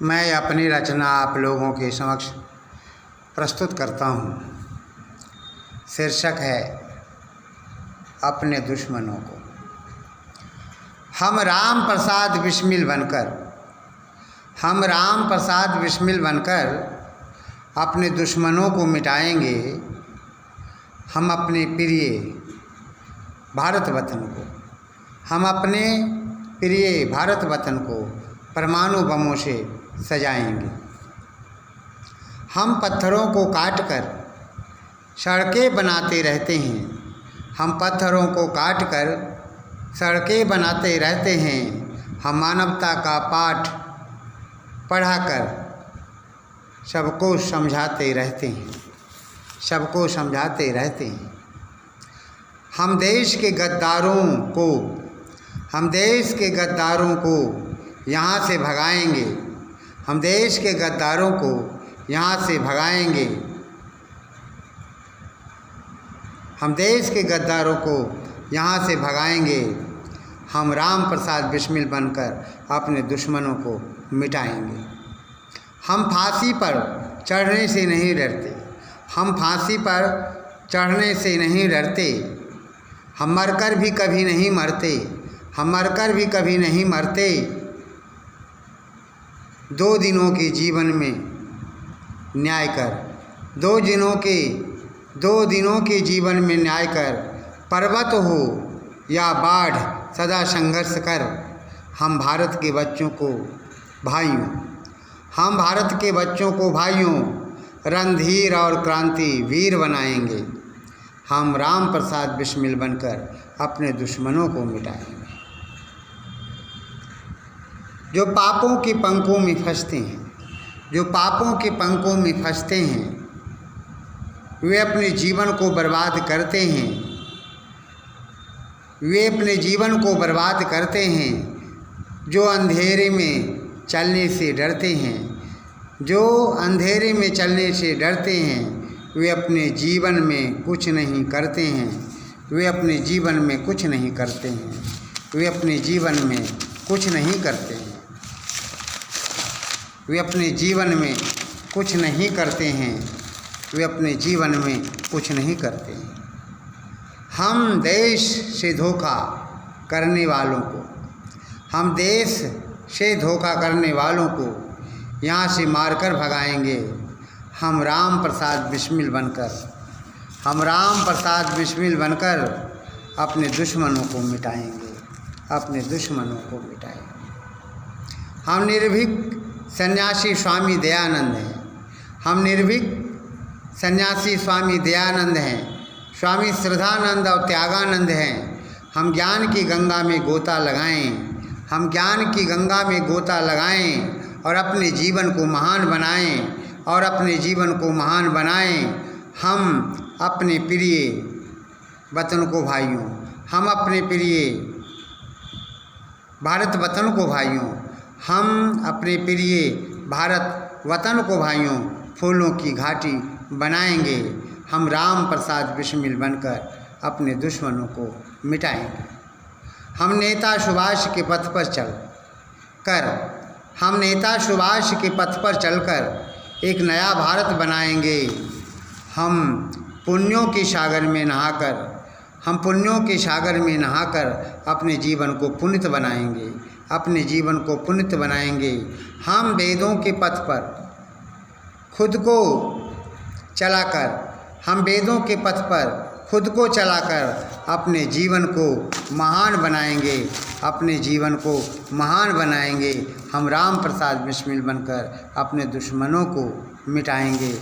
मैं अपनी रचना आप लोगों के समक्ष प्रस्तुत करता हूँ। शीर्षक है अपने दुश्मनों को। हम राम प्रसाद बिस्मिल बनकर अपने दुश्मनों को मिटाएंगे। हम अपने प्रिय भारत वतन को परमाणु बमों से सजाएंगे। हम पत्थरों को काटकर सड़कें बनाते रहते हैं। हम मानवता का पाठ पढ़ाकर सबको समझाते रहते हैं। हम देश के गद्दारों को यहाँ से भगाएंगे। हम देश के गद्दारों को यहाँ से भगाएंगे। हम राम प्रसाद बिस्मिल बनकर अपने दुश्मनों को मिटाएंगे। हम फांसी पर चढ़ने से नहीं डरते। हम मरकर भी कभी नहीं मरते। 2 दिनों के जीवन में न्याय कर, पर्वत हो या बाढ़ सदा संघर्ष कर। हम भारत के बच्चों को भाइयों रणधीर और क्रांति वीर बनाएंगे। हम राम प्रसाद बिस्मिल बनकर अपने दुश्मनों को मिटाएंगे। जो पापों के पंखों में फंसते हैं, वे अपने जीवन को बर्बाद करते हैं। जो अंधेरे में चलने से डरते हैं, वे अपने जीवन में कुछ नहीं करते हैं। वे अपने जीवन में कुछ नहीं करते हैं। हम देश से धोखा करने वालों को यहाँ से मारकर भगाएंगे। हम राम प्रसाद बिस्मिल बनकर अपने दुश्मनों को मिटाएंगे। हम निर्भीक सन्यासी स्वामी दयानंद हैं। स्वामी श्रद्धानंद और त्यागानंद हैं। हम ज्ञान की गंगा में गोता लगाएं और अपने जीवन को महान बनाएं। हम अपने प्रिय वतन को भाइयों, भारत वतन को भाइयों फूलों की घाटी बनाएंगे। हम राम प्रसाद बिस्मिल बनकर अपने दुश्मनों को मिटाएंगे। हम नेता सुभाष के पथ पर चलकर एक नया भारत बनाएंगे। हम पुण्यों के सागर में नहाकर अपने जीवन को पुनित बनाएंगे। हम वेदों के पथ पर खुद को चलाकर अपने जीवन को महान बनाएंगे। हम राम प्रसाद बिस्मिल बनकर अपने दुश्मनों को मिटाएंगे।